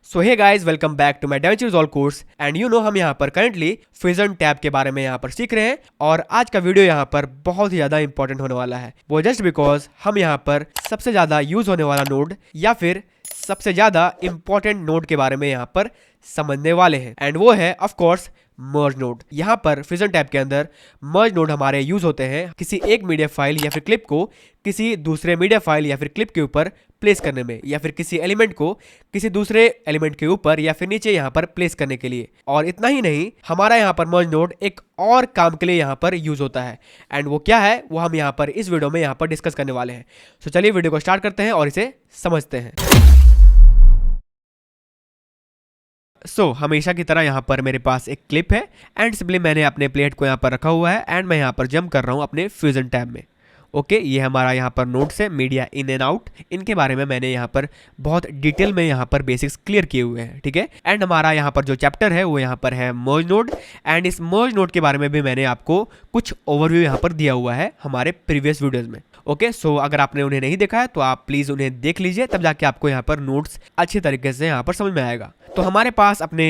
So hey guys, welcome back to my DaVinci Resolve course. And you know हम यहाँ पर currently fusion tab के बारे में यहाँ पर सीख रहे हैं और आज का वीडियो यहाँ पर बहुत ही ज्यादा इंपॉर्टेंट होने वाला है। वो जस्ट बिकॉज हम यहाँ पर सबसे ज्यादा यूज होने वाला नोड या फिर सबसे ज्यादा इंपॉर्टेंट नोड के बारे में यहाँ पर समझने वाले हैं एंड वो है ऑफ कोर्स मर्ज नोड। यहाँ पर फ्यूजन टैब के अंदर मर्ज नोड हमारे यूज होते हैं किसी एक मीडिया फाइल या फिर क्लिप को किसी दूसरे मीडिया फाइल या फिर क्लिप के ऊपर प्लेस करने में, या फिर किसी एलिमेंट को किसी दूसरे एलिमेंट के ऊपर या फिर नीचे यहाँ पर प्लेस करने के लिए। और इतना ही नहीं, हमारा यहाँ पर मर्ज नोड एक और काम के लिए यहाँ पर यूज होता है एंड वो क्या है वो हम यहाँ पर इस वीडियो में यहाँ पर डिस्कस करने वाले हैं। तो चलिए वीडियो को स्टार्ट करते हैं और इसे समझते हैं। हमेशा की तरह यहाँ पर मेरे पास एक क्लिप है एंड सिंपली मैंने अपने प्लेट को यहाँ पर रखा हुआ है एंड मैं यहाँ पर जंप कर रहा हूँ अपने फ्यूजन टैब में। ओके, ये हमारा यहाँ पर नोट्स है मीडिया इन एंड आउट। इनके बारे में मैंने यहाँ पर बहुत डिटेल में यहाँ पर बेसिक्स क्लियर किए हुए हैं, ठीक है। एंड हमारा यहाँ पर जो चैप्टर है वो यहाँ पर है मर्ज नोड एंड इस मर्ज नोड के बारे में भी मैंने आपको कुछ ओवरव्यू यहाँ पर दिया हुआ है हमारे प्रीवियस वीडियोज़ में। ओके, सो अगर आपने उन्हें नहीं देखा है तो आप प्लीज़ उन्हें देख लीजिए, तब जाके आपको यहाँ पर नोट्स अच्छी तरीके से यहाँ पर समझ में आएगा। तो हमारे पास अपने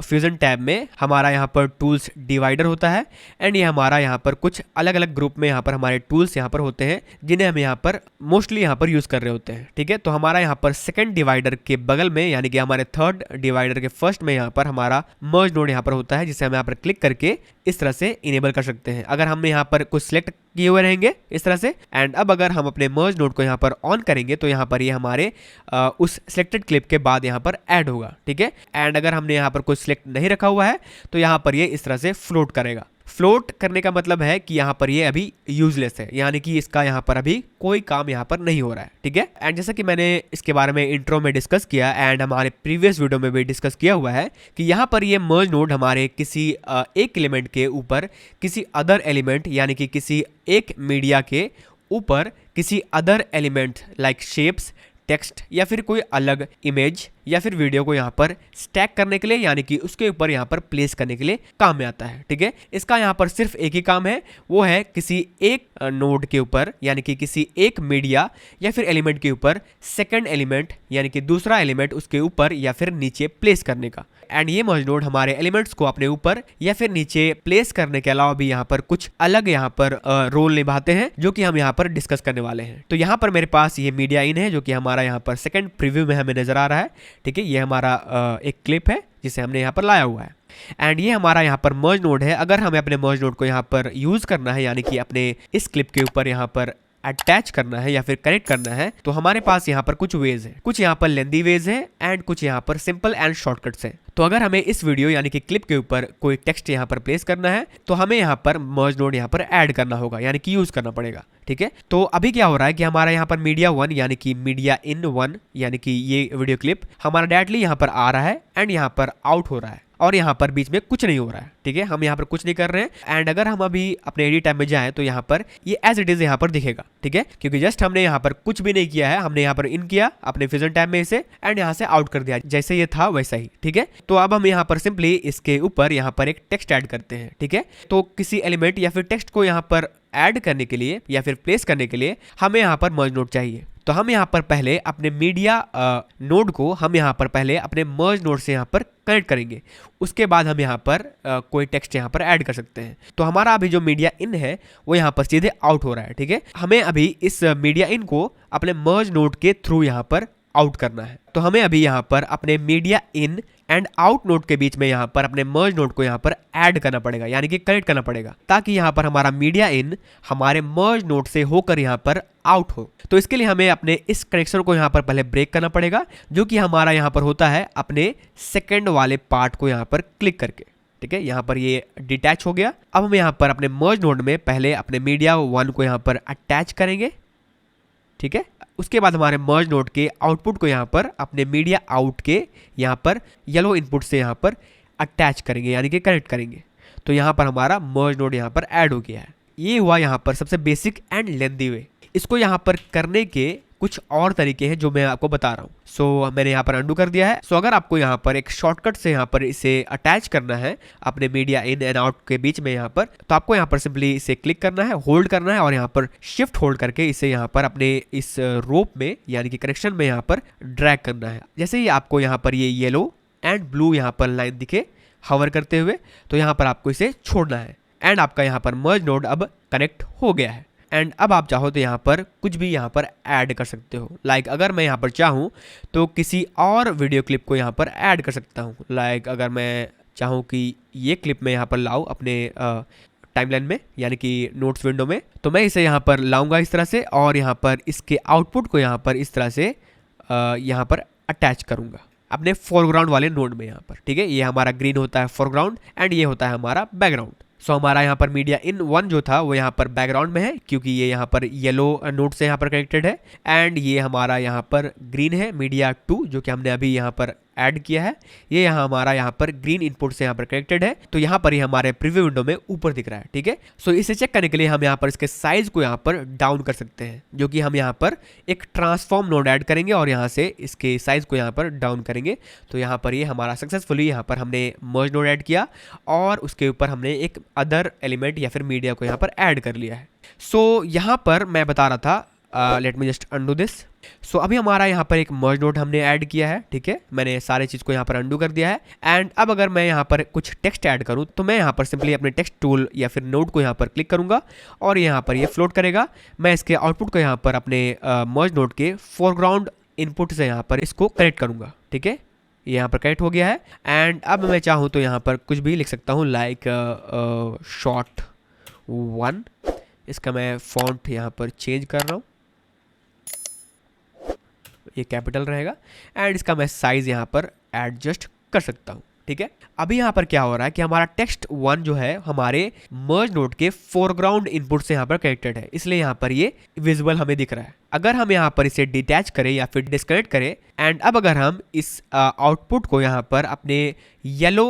फ्यूजन टैब में हमारा यहाँ पर टूल्स डिवाइडर होता है एंड ये हमारा यहाँ पर कुछ अलग अलग ग्रुप में यहाँ पर हमारे टूल्स यहाँ पर होते हैं जिन्हें हम यहाँ पर मोस्टली यहाँ पर यूज़ कर रहे होते हैं, ठीक है। तो हमारा यहाँ पर सेकंड डिवाइडर के बगल में यानी कि हमारे थर्ड डिवाइडर के फर्स्ट में यहाँ पर हमारा मर्ज नोड यहाँ पर होता है, जिसे हम यहाँ पर क्लिक करके इस तरह से इनेबल कर सकते हैं अगर हम यहाँ पर कुछ सिलेक्ट किए हुए रहेंगे इस तरह से। एंड अब अगर हम अपने मर्ज नोड को यहाँ पर ऑन करेंगे तो यहाँ पर ये हमारे उस सिलेक्टेड क्लिप के बाद यहाँ पर ऐड होगा, ठीक है। एंड अगर हमने यहाँ पर कुछ सिलेक्ट नहीं रखा हुआ है तो यहाँ पर ये इस तरह से फ्लोट करेगा। फ्लोट करने का मतलब है कि यहाँ पर ये अभी यूजलेस है, यानी कि इसका यहाँ पर अभी कोई काम यहाँ पर नहीं हो रहा है, ठीक है। एंड जैसा कि मैंने इसके बारे में इंट्रो में डिस्कस किया एंड हमारे प्रीवियस वीडियो में भी डिस्कस किया हुआ है कि यहाँ पर ये मर्ज नोड हमारे किसी एक एलिमेंट के ऊपर किसी अदर एलिमेंट यानी कि किसी एक मीडिया के ऊपर किसी other element like shapes, text या फिर कोई अलग इमेज या फिर वीडियो को यहाँ पर स्टैक करने के लिए यानी कि उसके ऊपर यहाँ पर प्लेस करने के लिए काम में आता है, ठीक है। इसका यहाँ पर सिर्फ एक ही काम है, वो है किसी एक नोड के ऊपर यानी कि किसी एक मीडिया या फिर एलिमेंट के ऊपर सेकंड एलिमेंट यानी कि दूसरा एलिमेंट उसके ऊपर या फिर नीचे प्लेस करने का। एंड ये मर्ज नोड हमारे एलिमेंट्स को अपने ऊपर या फिर नीचे प्लेस करने के अलावा भी यहाँ पर कुछ अलग यहाँ पर रोल निभाते हैं जो कि हम यहाँ पर डिस्कस करने वाले हैं। तो यहाँ पर मेरे पास ये मीडिया इन है जो कि हमारा यहाँ पर सेकंड प्रीव्यू में हमें नजर आ रहा है, ठीक है। ये हमारा एक क्लिप है जिसे हमने यहाँ पर लाया हुआ है एंड ये हमारा यहाँ पर मर्ज नोड है। अगर हमें अपने मर्ज नोड को यहाँ पर यूज करना है यानी कि अपने इस क्लिप के ऊपर यहाँ पर अटैच करना है या फिर कनेक्ट करना है तो हमारे पास यहाँ पर कुछ वेज है, कुछ यहाँ पर लेंदी वेज है एंड कुछ यहाँ पर सिंपल एंड शॉर्टकट्स है। तो अगर हमें इस वीडियो यानी कि क्लिप के ऊपर कोई टेक्स्ट यहाँ पर प्लेस करना है तो हमें यहाँ पर मर्ज नोड यहाँ पर ऐड करना होगा यानी कि यूज करना पड़ेगा, ठीक है। तो अभी क्या हो रहा है कि हमारा यहाँ पर मीडिया वन यानी कि मीडिया इन वन यानी कि ये वीडियो क्लिप हमारा डायरेक्टली यहाँ पर आ रहा है एंड यहाँ पर आउट हो रहा है और यहाँ पर बीच में कुछ नहीं हो रहा है, ठीक है। हम यहाँ पर कुछ नहीं कर रहे हैं एंड अगर हम अभी अपने एडिट टाइम में जाएं तो यहाँ पर ये एज इट इज यहाँ पर दिखेगा, ठीक है, क्योंकि जस्ट हमने यहाँ पर कुछ भी नहीं किया है। हमने यहाँ पर इन किया अपने फ्यूजन टाइम में इसे एंड यहाँ से आउट कर दिया जैसे ये था वैसा ही, ठीक है। तो अब हम यहाँ पर सिंपली इसके ऊपर यहाँ पर एक टेक्स्ट ऐड करते हैं, ठीक है। तो किसी एलिमेंट या फिर टेक्स्ट को यहाँ पर ऐड करने के लिए या फिर प्लेस करने के लिए हमें यहाँ पर मर्ज नोड चाहिए। तो हम यहाँ पर पहले अपने मीडिया नोड को हम यहाँ पर पहले अपने मर्ज नोड से यहाँ पर कनेक्ट करेंगे, उसके बाद हम यहाँ पर कोई टेक्स्ट यहाँ पर ऐड कर सकते हैं। तो हमारा अभी जो मीडिया इन है वो यहाँ पर सीधे आउट हो रहा है, ठीक है। हमें अभी इस मीडिया इन को अपने मर्ज नोड के थ्रू यहाँ पर आउट करना है। तो हमें अभी यहाँ पर अपने media in and out node के बीच में यहाँ पर अपने मर्ज नोड को यहाँ पर ऐड करना पड़ेगा यानी कि कनेक्ट करना पड़ेगा ताकि यहाँ पर हमारा मीडिया इन हमारे मर्ज नोड से होकर यहाँ पर आउट हो। तो इसके लिए हमें अपने इस कनेक्शन को यहाँ पर पहले ब्रेक करना पड़ेगा जो कि हमारा यहाँ पर होता है अपने सेकंड वाले पार्ट को यहाँ पर क्लिक करके, ठीक है। यहाँ पर ये डिटैच हो गया। अब हम यहाँ पर अपने मर्ज नोड में पहले अपने मीडिया वन को यहाँ पर अटैच करेंगे, ठीक है। उसके बाद हमारे मर्ज नोड के आउटपुट को यहाँ पर अपने मीडिया आउट के यहाँ पर येलो इनपुट से यहाँ पर अटैच करेंगे यानी कि कनेक्ट करेंगे। तो यहाँ पर हमारा मर्ज नोड यहाँ पर ऐड हो गया है। ये हुआ यहाँ पर सबसे बेसिक एंड लेंदी वे। इसको यहाँ पर करने के कुछ और तरीके हैं जो मैं आपको बता रहा हूँ। सो मैंने यहाँ पर अंडू कर दिया है। सो अगर आपको यहाँ पर एक शॉर्टकट से यहाँ पर इसे अटैच करना है अपने मीडिया इन एंड आउट के बीच में यहाँ पर, तो आपको यहाँ पर सिंपली इसे क्लिक करना है, होल्ड करना है और यहाँ पर शिफ्ट होल्ड करके इसे यहाँ पर अपने इस रोप में यानी कि कनेक्शन में यहाँ पर ड्रैग करना है। जैसे ही आपको यहाँ पर ये येलो एंड ब्लू यहाँ पर लाइन दिखे हवर करते हुए, तो यहाँ पर आपको इसे छोड़ना है एंड आपका यहाँ पर मर्ज नोड अब कनेक्ट हो गया है। एंड अब आप चाहो तो यहाँ पर कुछ भी यहाँ पर ऐड कर सकते हो। लाइक अगर मैं यहाँ पर चाहूँ तो किसी और वीडियो क्लिप को यहाँ पर ऐड कर सकता हूँ। लाइक अगर मैं चाहूँ कि ये क्लिप मैं यहाँ पर लाऊँ अपने टाइमलाइन में यानी कि नोट्स विंडो में, तो मैं इसे यहाँ पर लाऊंगा इस तरह से और यहाँ पर इसके आउटपुट को यहाँ पर इस तरह से यहाँ पर अटैच करूँगा अपने फोरग्राउंड वाले नोड में यहाँ पर। ठीक है, ये हमारा ग्रीन होता है फोरग्राउंड एंड ये होता है हमारा बैकग्राउंड। सो हमारा यहाँ पर मीडिया इन 1 जो था वो यहाँ पर बैकग्राउंड में है क्योंकि ये यहाँ पर येलो नोड से यहाँ पर कनेक्टेड है एंड ये हमारा यहाँ पर ग्रीन है मीडिया 2 जो कि हमने अभी यहाँ पर ऐड किया है। ये यहाँ हमारा यहाँ पर ग्रीन इनपुट से यहाँ पर कनेक्टेड है, तो यहाँ पर ये हमारे प्रीव्यू विंडो में ऊपर दिख रहा है। ठीक है, सो इसे चेक करने के लिए हम यहाँ पर इसके साइज को यहाँ पर डाउन कर सकते हैं, जो कि हम यहाँ पर एक ट्रांसफॉर्म नोड ऐड करेंगे और यहाँ से इसके साइज को यहाँ पर डाउन करेंगे। तो यहाँ पर ये हमारा सक्सेसफुली यहाँ पर हमने मर्ज नोड ऐड किया और उसके ऊपर हमने एक अदर एलिमेंट या फिर मीडिया को यहाँ पर ऐड कर लिया है। सो यहाँ पर मैं बता रहा था, let me just undo this. So अभी हमारा यहाँ पर एक मर्ज नोड हमने ऐड किया है। ठीक है, मैंने सारे चीज़ को यहाँ पर अंडू कर दिया है एंड अब अगर मैं यहाँ पर कुछ टेक्स्ट ऐड करूँ तो मैं यहाँ पर सिंपली अपने टेक्स्ट टूल या फिर नोड को यहाँ पर क्लिक करूँगा और यहाँ पर ये फ्लोट करेगा। मैं इसके आउटपुट को यहाँ पर अपने मर्ज नोड के फोरग्राउंड इनपुट से यहाँ पर इसको कनेक्ट करूँगा। ठीक है, ये यहाँ पर कनेक्ट हो गया है एंड अब मैं चाहूँ तो यहाँ पर कुछ भी लिख सकता हूँ, लाइक शॉर्ट 1। इसका मैं फॉन्ट यहाँ पर चेंज कर रहा हूँ, ये कैपिटल रहेगा एंड इसका मैं साइज यहाँ पर एडजस्ट कर सकता हूँ। ठीक है, अभी यहाँ पर क्या हो रहा है कि हमारा टेक्स्ट 1 जो है हमारे मर्ज नोड के फोरग्राउंड इनपुट से यहाँ पर कनेक्टेड है, इसलिए यहाँ पर ये विजिबल हमें दिख रहा है। अगर हम यहाँ पर इसे डिटैच करें या फिर डिस्कनेक्ट करें एंड अब अगर हम इस आउटपुट को यहाँ पर अपने येलो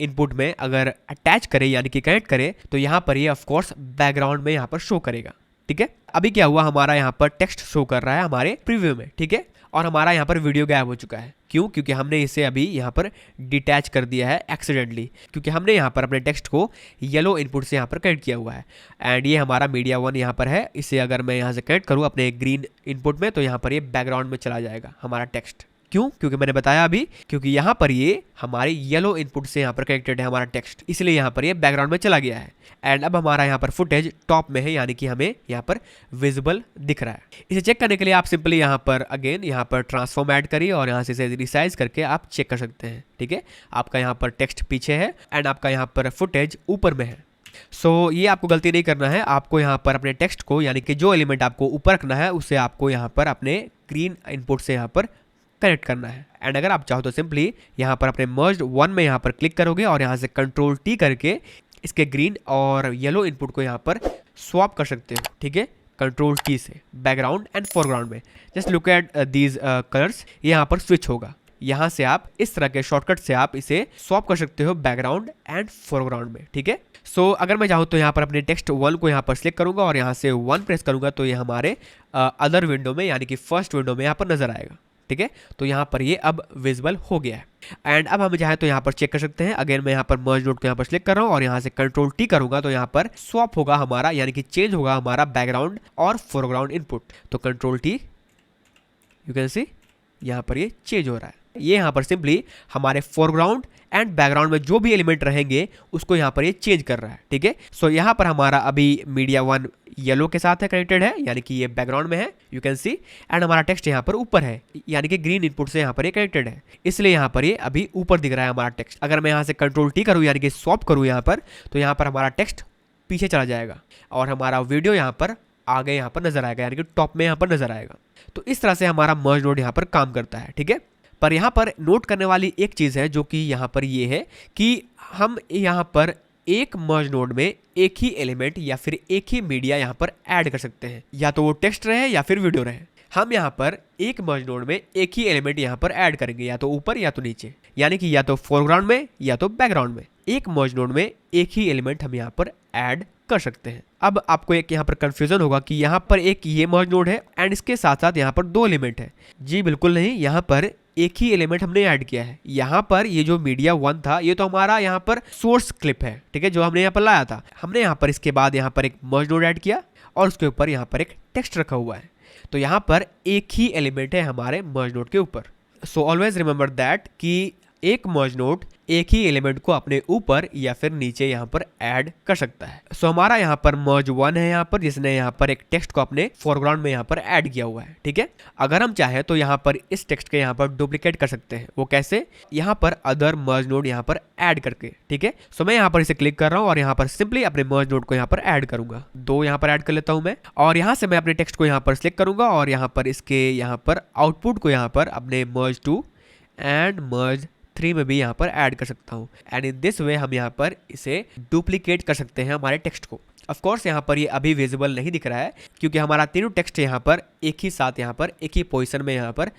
इनपुट में अगर अटैच करें यानी कि कनेक्ट करें, तो यहाँ पर ये ऑफकोर्स बैकग्राउंड में यहाँ पर शो करेगा। ठीक है, अभी क्या हुआ, हमारा यहाँ पर टेक्स्ट शो कर रहा है हमारे प्रीव्यू में। ठीक है, और हमारा यहाँ पर वीडियो गायब हो चुका है। क्यों? क्योंकि हमने इसे अभी यहाँ पर डिटैच कर दिया है एक्सीडेंटली, क्योंकि हमने यहाँ पर अपने टेक्स्ट को येलो इनपुट से यहाँ पर कनेक्ट किया हुआ है एंड ये हमारा मीडिया 1 यहाँ पर है। इसे अगर मैं यहाँ से कनेक्ट करूँ अपने ग्रीन इनपुट में, तो यहाँ पर ये बैकग्राउंड में चला जाएगा हमारा टेक्स्ट। क्यों? क्योंकि मैंने बताया अभी, क्योंकि यहाँ पर ये हमारे येलो इनपुट से यहाँ पर कनेक्टेड है हमारा टेक्स्ट, इसलिए यहाँ पर ये बैकग्राउंड में चला गया है एंड अब हमारा यहाँ पर फुटेज टॉप में है यानी कि हमें यहाँ पर विजिबल दिख रहा है। इसे चेक करने के लिए आप सिंपली यहाँ पर अगेन यहाँ पर ट्रांसफॉर्म ऐड करिए और यहाँ से इसे रिसाइज करके आप चेक कर सकते हैं। ठीक है, आपका यहाँ पर टेक्स्ट पीछे है एंड आपका यहाँ पर फुटेज ऊपर में है। सो ये आपको गलती नहीं करना है, आपको यहाँ पर अपने टेक्स्ट को यानी कि जो एलिमेंट आपको ऊपर रखना है उसे आपको यहाँ पर अपने ग्रीन इनपुट से यहाँ पर कनेक्ट करना है एंड अगर आप चाहो तो सिंपली यहाँ पर अपने मर्ज 1 में यहाँ पर क्लिक करोगे और यहाँ से कंट्रोल T करके इसके ग्रीन और येलो इनपुट को यहाँ पर स्वैप कर सकते हो। ठीक है, कंट्रोल T से बैकग्राउंड एंड फोरग्राउंड में just look at these colours, ये यहाँ पर स्विच होगा। यहाँ से आप इस तरह के शॉर्टकट से आप इसे स्वैप कर सकते हो बैकग्राउंड एंड फोरग्राउंड में। ठीक है, सो अगर मैं चाहूँ तो यहाँ पर अपने टेक्स्ट 1 को यहाँ पर सिलेक्ट करूँगा और यहाँ से 1 प्रेस करूँगा तो ये हमारे अदर विंडो में यानी कि फर्स्ट विंडो में यहाँ पर नजर आएगा। ठीक है, तो यहाँ पर ये अब विजिबल हो गया है एंड अब हम चाहे तो यहाँ पर चेक कर सकते हैं। अगेन मैं यहाँ पर मर्ज नोड को यहाँ पर सिलेक्ट कर रहा हूँ और यहाँ से कंट्रोल T करूँगा तो यहाँ पर स्वैप होगा हमारा यानी कि चेंज होगा हमारा बैकग्राउंड और फोरग्राउंड इनपुट। तो control T, you can see यहाँ पर ये चेंज हो रहा है। ये यहाँ पर सिंपली हमारे फोरग्राउंड एंड बैकग्राउंड में जो भी एलिमेंट रहेंगे उसको यहाँ पर ये चेंज कर रहा है। ठीक है, सो यहाँ पर हमारा अभी मीडिया 1 येलो के साथ है कनेक्टेड है यानी कि ये बैकग्राउंड में है, यू कैन सी एंड हमारा टेक्स्ट यहाँ पर ऊपर है यानी कि ग्रीन इनपुट से यहाँ पर ये कनेक्टेड है, इसलिए यहाँ पर ये अभी ऊपर दिख रहा है हमारा टेक्स्ट। अगर मैं यहाँ से कंट्रोल T करूँ यानी कि स्वैप करूँ यहाँ पर, तो यहाँ पर हमारा टेक्स्ट पीछे चला जाएगा और हमारा वीडियो यहाँ पर आगे यहाँ पर नजर आएगा यानी कि टॉप में यहाँ पर नजर आएगा। तो इस तरह से हमारा मर्ज नोड यहाँ पर काम करता है। ठीक है, पर यहाँ पर नोट करने वाली एक चीज़ है जो कि यहाँ पर ये है कि हम यहाँ पर एक मर्ज नोड में एक ही एलिमेंट या फिर एक ही मीडिया यहाँ पर ऐड कर सकते हैं, या तो वो टेक्स्ट रहे या फिर वीडियो रहे। हम यहाँ पर एक मर्ज नोड में एक ही एलिमेंट यहाँ पर ऐड करेंगे, या तो ऊपर या तो नीचे, यानी कि या तो फोरग्राउंड में या तो बैकग्राउंड में। एक मर्ज नोड में एक ही एलिमेंट हम यहाँ पर ऐड कर सकते हैं। अब आपको एक यहाँ पर कंफ्यूजन होगा कि यहाँ पर एक ये मर्ज नोड है एंड इसके साथ साथ यहाँ पर 2 एलिमेंट है। जी बिल्कुल नहीं, यहाँ पर एक ही एलिमेंट हमने ऐड किया है। यहाँ पर ये जो मीडिया 1 था ये तो हमारा यहाँ पर सोर्स क्लिप है, ठीक है, जो हमने यहाँ पर लाया था। हमने यहाँ पर इसके बाद यहाँ पर एक मर्ज नोड ऐड किया और उसके ऊपर यहाँ पर एक टेक्स्ट रखा हुआ है। तो यहाँ पर एक ही एलिमेंट है हमारे मर्ज नोड के ऊपर। सो ऑलवेज रिमेंबर दैट कि एक मर्ज नोड एक ही एलिमेंट को अपने ऊपर या फिर नीचे यहाँ पर ऐड कर सकता है। सो हमारा यहाँ पर मर्ज 1 है यहाँ पर, जिसने यहाँ पर एक टेक्स्ट को अपने फोरग्राउंड में यहाँ पर ऐड किया हुआ है, ठीक है। अगर हम चाहें तो यहाँ पर इस टेक्स्ट के यहाँ पर डुप्लीकेट कर सकते हैं। वो कैसे? यहाँ पर अदर मर्ज नोड यहाँ पर ऐड करके, ठीक है। सो मैं यहाँ पर इसे क्लिक कर रहा हूँ और यहाँ पर सिंपली अपने मर्ज नोड को यहाँ पर ऐड करूंगा। 2 यहाँ पर ऐड कर लेता हूँ मैं, और यहाँ से मैं अपने टेक्स्ट को यहाँ पर सिलेक्ट करूंगा और यहाँ पर इसके यहाँ पर आउटपुट को यहाँ पर अपने मर्ज 2 एंड मर्ज 3 में भी यहाँ पर ऐड कर सकता हूँ। एंड इन दिस वे हम यहाँ पर इसे डुप्लीकेट कर सकते हैं हमारे टेक्स्ट को। ऑफ कोर्स यहाँ पर ये अभी विजिबल नहीं दिख रहा है क्योंकि हमारा तीनों टेक्स्ट यहाँ पर एक ही साथ यहाँ पर एक ही पोजीशन में यहाँ पर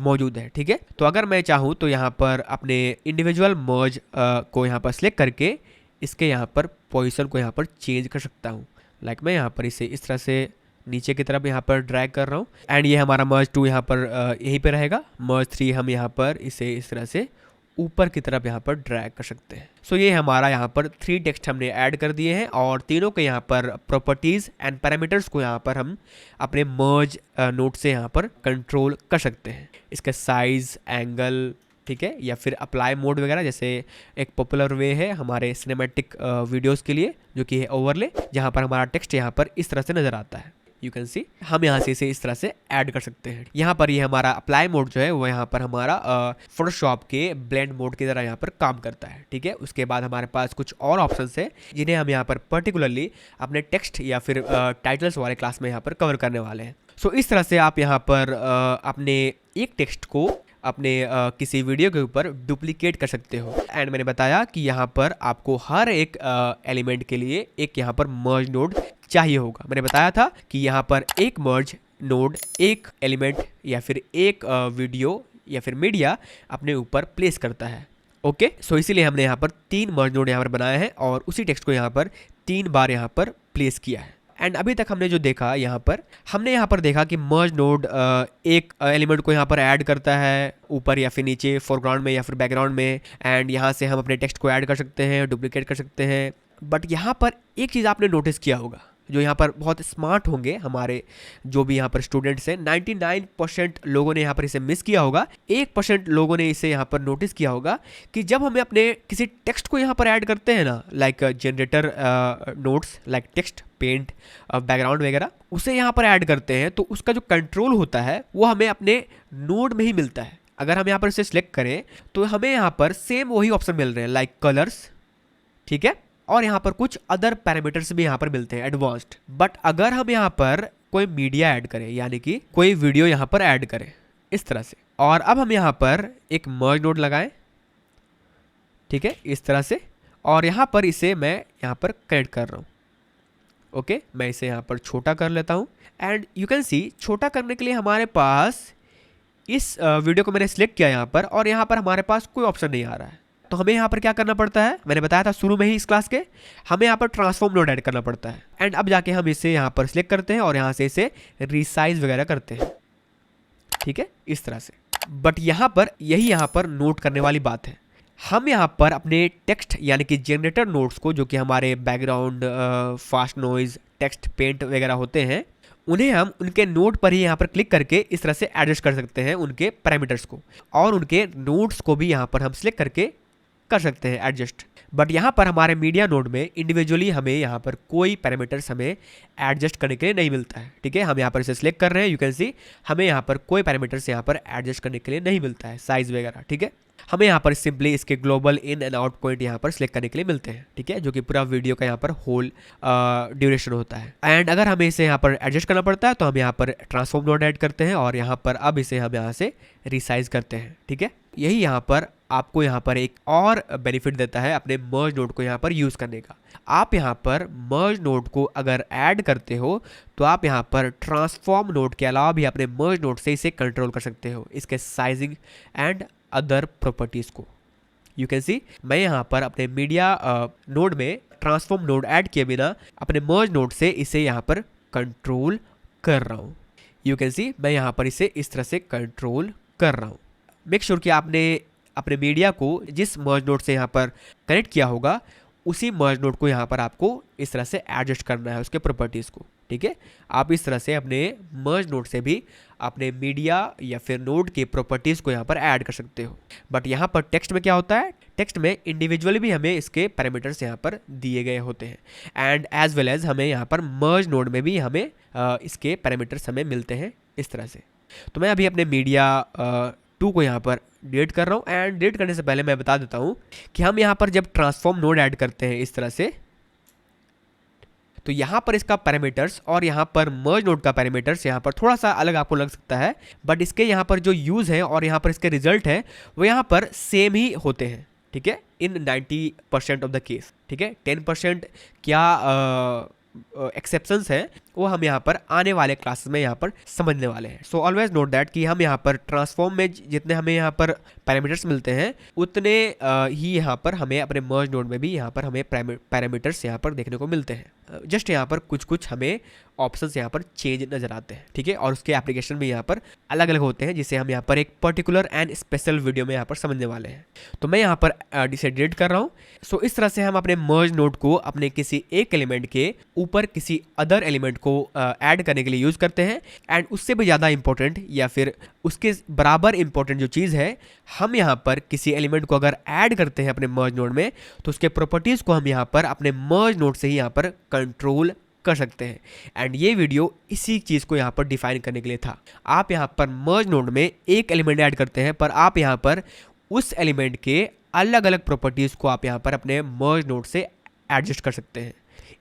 मौजूद है, ठीक है। तो अगर मैं चाहूँ तो यहाँ पर अपने इंडिविजुअल मर्ज को यहाँ पर सिलेक्ट करके इसके यहाँ पर पोजीशन को यहाँ पर चेंज कर सकता हूँ। लाइक मैं यहाँ पर इसे इस तरह से नीचे की तरफ यहाँ पर ड्रैग कर रहा हूँ एंड ये हमारा मर्ज 2 यहाँ पर यहीं पे रहेगा। मर्ज 3 हम यहाँ पर इसे इस तरह से ऊपर की तरफ यहाँ पर ड्रैग कर सकते हैं। सो ये हमारा यहाँ पर 3 टेक्स्ट हमने ऐड कर दिए हैं और तीनों के यहाँ पर प्रॉपर्टीज एंड पैरामीटर्स को यहाँ पर हम अपने मर्ज नोड से यहाँ पर कंट्रोल कर सकते हैं। इसका साइज, एंगल, ठीक है, या फिर अप्लाई मोड वगैरह, जैसे एक पॉपुलर वे है हमारे सिनेमैटिक वीडियोस के लिए जो कि है ओवरले, जहाँ पर हमारा टेक्स्ट यहाँ पर इस तरह से नजर आता है। यू कैन सी हम यहाँ से इसे इस तरह से ऐड कर सकते हैं। यहाँ पर ये हमारा अप्लाई मोड जो है वो यहाँ पर हमारा फोटोशॉप के ब्लेंड मोड की तरह यहाँ पर काम करता है, ठीक है। उसके बाद हमारे पास कुछ और ऑप्शंस है जिन्हें हम यहाँ पर पर्टिकुलरली अपने टेक्स्ट या फिर टाइटल्स वाले क्लास में यहाँ पर कवर करने वाले हैं। सो इस तरह से आप यहाँ पर अपने एक टेक्स्ट को अपने किसी वीडियो के ऊपर डुप्लीकेट कर सकते हो। एंड मैंने बताया कि यहाँ पर आपको हर एक एलिमेंट के लिए एक यहाँ पर मर्ज नोड चाहिए होगा। मैंने बताया था कि यहाँ पर एक मर्ज नोड एक एलिमेंट या फिर एक वीडियो या फिर मीडिया अपने ऊपर प्लेस करता है। ओके, सो इसीलिए हमने यहाँ पर 3 मर्ज नोड यहाँ पर बनाए हैं और उसी टेक्स्ट को यहाँ पर 3 बार यहाँ पर प्लेस किया है। एंड अभी तक हमने जो देखा यहाँ पर, हमने यहाँ पर देखा कि मर्ज नोड एक एलिमेंट को यहाँ पर ऐड करता है ऊपर या फिर नीचे, फोरग्राउंड में या फिर बैकग्राउंड में, एंड यहाँ से हम अपने टेक्स्ट को ऐड कर सकते हैं, डुप्लीकेट कर सकते हैं। बट यहाँ पर एक चीज़ आपने नोटिस किया होगा, जो यहाँ पर बहुत स्मार्ट होंगे हमारे जो भी यहाँ पर स्टूडेंट्स हैं, 99% लोगों ने यहाँ पर इसे मिस किया होगा। 1% लोगों ने इसे यहाँ पर नोटिस किया होगा कि जब हमें अपने किसी टेक्स्ट को यहाँ पर ऐड करते हैं ना, like generator notes, like text, paint, background वगैरह, उसे यहाँ पर ऐड करते हैं तो उसका जो कंट्रोल होता है वो हमें अपने नोड में ही मिलता है। अगर हम यहाँ पर इसे सिलेक्ट करें तो हमें यहाँ पर सेम वही ऑप्शन मिल रहे हैं, लाइक कलर्स, ठीक है, और यहाँ पर कुछ अदर पैरामीटर्स भी यहाँ पर मिलते हैं एडवांस्ड। बट अगर हम यहाँ पर कोई मीडिया ऐड करें, यानी कि कोई वीडियो यहाँ पर ऐड करें इस तरह से, और अब हम यहाँ पर एक मर्ज नोड लगाएं, ठीक है, इस तरह से, और यहाँ पर इसे मैं यहाँ पर कनेक्ट कर रहा हूँ। ओके, मैं इसे यहाँ पर छोटा कर लेता हूँ एंड यू कैन सी छोटा करने के लिए हमारे पास इस वीडियो को मैंने सिलेक्ट किया यहाँ पर, और यहाँ पर हमारे पास कोई ऑप्शन नहीं आ रहा है। तो हमें यहाँ पर क्या करना पड़ता है, मैंने बताया था शुरू में ही इस क्लास के, हमें यहाँ पर ट्रांसफॉर्म नोड ऐड करना पड़ता है। एंड अब जाके हम इसे यहाँ पर सिलेक्ट करते हैं और यहाँ से इसे रिसाइज वगैरह करते हैं, ठीक है, इस तरह से। बट यहाँ पर यही यहाँ पर नोट करने वाली बात है, हम यहाँ पर अपने टेक्स्ट यानी कि जनरेटर नोड्स को, जो कि हमारे background, fast noise, text, paint वगैरह होते हैं, उन्हें हम उनके नोड पर ही यहाँ पर क्लिक करके इस तरह से एडजस्ट कर सकते हैं उनके पैरामीटर्स को, और उनके नोड्स को भी यहाँ पर हम सिलेक्ट करके कर सकते हैं एडजस्ट। बट यहाँ पर हमारे मीडिया नोड में इंडिविजुअली हमें यहाँ पर कोई पैरामीटर्स हमें एडजस्ट करने के लिए नहीं मिलता है, ठीक है। हम यहाँ पर इसे सिलेक्ट कर रहे हैं, यू कैन सी हमें यहाँ पर कोई पैरामीटर्स यहाँ पर एडजस्ट करने के लिए नहीं मिलता है, साइज वगैरह, ठीक है। हमें यहाँ पर सिंपली इसके global in and out point यहाँ पर सिलेक्ट करने के लिए मिलते हैं, ठीक है, जो कि पूरा वीडियो का यहाँ पर होल ड्यूरेशन होता है। एंड अगर हमें इसे यहाँ पर एडजस्ट करना पड़ता है तो हम यहाँ पर ट्रांसफॉर्म नोड ऐड करते हैं और यहाँ पर अब इसे हम यहाँ से रिसाइज करते हैं, ठीक है। यही यहाँ पर आपको यहाँ पर एक और बेनिफिट देता है अपने मर्ज नोड को यहाँ पर यूज़ करने का। आप यहाँ पर मर्ज नोड को अगर ऐड करते हो तो आप यहाँ पर ट्रांसफॉर्म नोड के अलावा भी अपने मर्ज नोड से इसे कंट्रोल कर सकते हो, इसके साइजिंग एंड अदर प्रॉपर्टीज़ को। यू कैन सी मैं यहाँ पर अपने मीडिया नोड में ट्रांसफॉर्म नोड ऐड किए बिना अपने मर्ज नोड से इसे यहाँ पर कंट्रोल कर रहा हूँ। यू कैन सी मैं यहाँ पर इसे इस तरह से कंट्रोल कर रहा हूँ। मेक श्योर कि आपने अपने मीडिया को जिस मर्ज नोड से यहाँ पर कनेक्ट किया होगा उसी मर्ज नोड को यहाँ पर आपको इस तरह से एडजस्ट करना है उसके प्रॉपर्टीज़ को, ठीक है। आप इस तरह से अपने मर्ज नोड से भी अपने मीडिया या फिर नोड के प्रॉपर्टीज़ को यहाँ पर ऐड कर सकते हो। बट यहाँ पर टेक्स्ट में क्या होता है, टेक्स्ट में इंडिविजुअली भी हमें इसके पैरामीटर्स यहाँ पर दिए गए होते हैं एंड एज वेल एज हमें यहाँ पर मर्ज नोड में भी हमें इसके पैरामीटर्स हमें मिलते हैं इस तरह से। तो मैं अभी अपने मीडिया 2 को यहाँ पर डिलीट कर रहा हूँ एंड डिलीट करने से पहले मैं बता देता हूँ कि हम यहाँ पर जब ट्रांसफॉर्म नोड ऐड करते हैं इस तरह से, तो यहाँ पर इसका पैरामीटर्स और यहाँ पर मर्ज नोड का पैरामीटर्स यहाँ पर थोड़ा सा अलग आपको लग सकता है, बट इसके यहाँ पर जो यूज़ है और यहाँ पर इसके रिजल्ट है वो यहाँ पर सेम ही होते हैं, ठीक है, इन 90% ऑफ द केस, ठीक है। 10% क्या एक्सेप्शंस है वो हम यहाँ पर आने वाले क्लासेस में यहाँ पर समझने वाले हैं। सो ऑलवेज नोट दैट कि हम यहाँ पर ट्रांसफॉर्म में जितने हमें यहाँ पर पैरामीटर्स मिलते हैं उतने ही यहाँ पर हमें अपने मर्ज नोड में भी यहाँ पर हमें पैरामीटर्स यहाँ पर देखने को मिलते हैं। जस्ट यहाँ पर कुछ हमें ऑप्शंस यहाँ पर चेंज नजर आते हैं, ठीक है, और उसके एप्लीकेशन भी यहाँ पर अलग अलग होते हैं जिसे हम यहाँ पर एक पर्टिकुलर एंड स्पेशल वीडियो में यहाँ पर समझने वाले हैं। तो मैं यहाँ पर इसे डिलीट कर रहा हूँ। सो इस तरह से हम अपने मर्ज नोड को अपने किसी एक एलिमेंट के ऊपर किसी अदर एलिमेंट को ऐड करने के लिए यूज़ करते हैं एंड उससे भी ज़्यादा इंपॉर्टेंट या फिर उसके बराबर इंपॉर्टेंट जो चीज़ है, हम यहाँ पर किसी एलिमेंट को अगर ऐड करते हैं अपने मर्ज नोड में तो उसके प्रॉपर्टीज़ को हम यहाँ पर अपने मर्ज नोड से ही यहाँ पर कंट्रोल कर सकते हैं। एंड ये वीडियो इसी चीज़ को यहाँ पर डिफाइन करने के लिए था। आप यहाँ पर मर्ज नोड में एक एलिमेंट ऐड करते हैं पर आप यहाँ पर उस एलिमेंट के अलग अलग प्रॉपर्टीज़ को आप यहाँ पर अपने मर्ज नोड से एडजस्ट कर सकते हैं।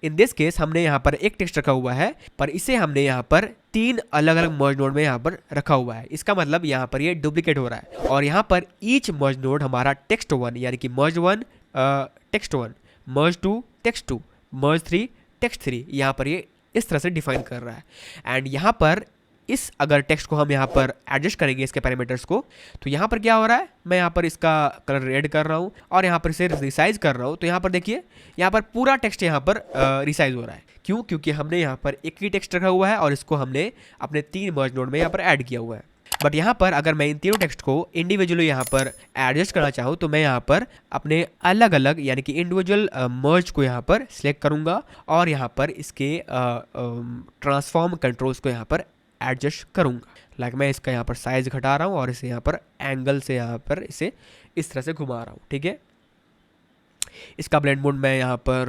इन दिस केस हमने यहाँ पर एक टेक्स्ट रखा हुआ है पर इसे हमने यहाँ पर 3 अलग अलग मर्ज नोड में यहाँ पर रखा हुआ है। इसका मतलब यहाँ पर ये डुप्लीकेट हो रहा है और यहाँ पर ईच मर्ज नोड हमारा टेक्स्ट 1 यानी कि मर्ज 1 टेक्स्ट 1, मर्ज 2 टेक्स्ट 2, मर्ज 3 टेक्स्ट 3 यहाँ पर ये इस तरह से डिफाइन कर रहा है। एंड यहाँ पर इस अगर टेक्स्ट को हम यहाँ पर एडजस्ट करेंगे इसके पैरामीटर्स को तो यहाँ पर क्या हो रहा है, मैं यहाँ पर इसका कलर रेड कर रहा हूँ और यहाँ पर इसे रिसाइज कर रहा हूँ। तो यहाँ पर देखिए यहाँ पर पूरा टेक्स्ट यहाँ पर रिसाइज हो रहा है। क्यों? क्योंकि हमने यहाँ पर एक ही टेक्स्ट रखा हुआ है और इसको हमने अपने 3 मर्ज नोड में यहाँ पर ऐड किया हुआ है। बट यहाँ पर अगर मैं इन तीनों टेक्स्ट को इंडिविजुअली यहाँ पर एडजस्ट करना चाहूँ तो मैं यहाँ पर अपने अलग अलग यानी कि इंडिविजुअल मर्ज को यहाँ पर सिलेक्ट करूँगा और यहाँ पर इसके ट्रांसफॉर्म कंट्रोल्स को यहाँ पर एडजस्ट करूँगा। लाइक मैं इसका यहाँ पर साइज घटा रहा हूँ और इसे यहाँ पर एंगल से यहाँ पर इसे इस तरह से घुमा रहा हूँ, ठीक है। इसका ब्लेंड मोड मैं यहाँ पर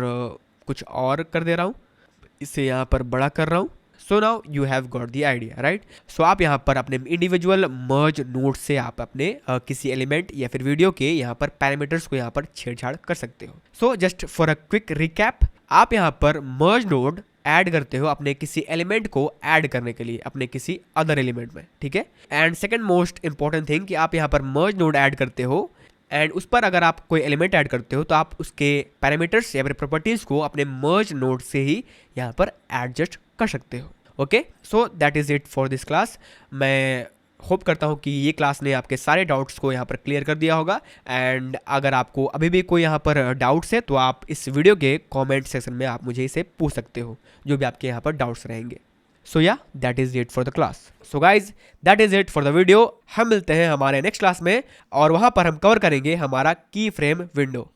कुछ और कर दे रहा हूँ, इसे यहाँ पर बड़ा कर रहा हूँ। So now you have got the idea, right. So आप यहाँ पर अपने इंडिविजुअल मर्ज नोड से आप अपने किसी एलिमेंट या फिर वीडियो के यहाँ पर पैरामीटर्स को यहाँ पर छेड़छाड़ कर सकते हो। So just for a quick recap, आप यहाँ पर मर्ज नोड ऐड करते हो अपने किसी एलिमेंट को ऐड करने के लिए अपने किसी अदर एलिमेंट में, ठीक है। And second most important thing कि आप यहाँ पर मर्ज नोड ऐड करते हो एंड उस पर अगर आप कोई एलिमेंट ऐड करते हो तो आप उसके पैरामीटर्स या फिर प्रॉपर्टीज़ को अपने मर्ज नोड से ही यहाँ पर एडजस्ट कर सकते हो। Okay, so that is it for this class. मैं होप करता हूँ कि ये क्लास ने आपके सारे डाउट्स को यहाँ पर क्लियर कर दिया होगा। एंड अगर आपको अभी भी कोई यहाँ पर डाउट्स है तो आप इस वीडियो के कमेंट सेक्शन में आप मुझे इसे पूछ सकते हो, जो भी आपके यहाँ पर डाउट्स रहेंगे। सो या that is it for the class. So guys that is it for the video. हम मिलते हैं हमारे नेक्स्ट क्लास में और वहाँ पर हम कवर करेंगे हमारा की फ्रेम विंडो।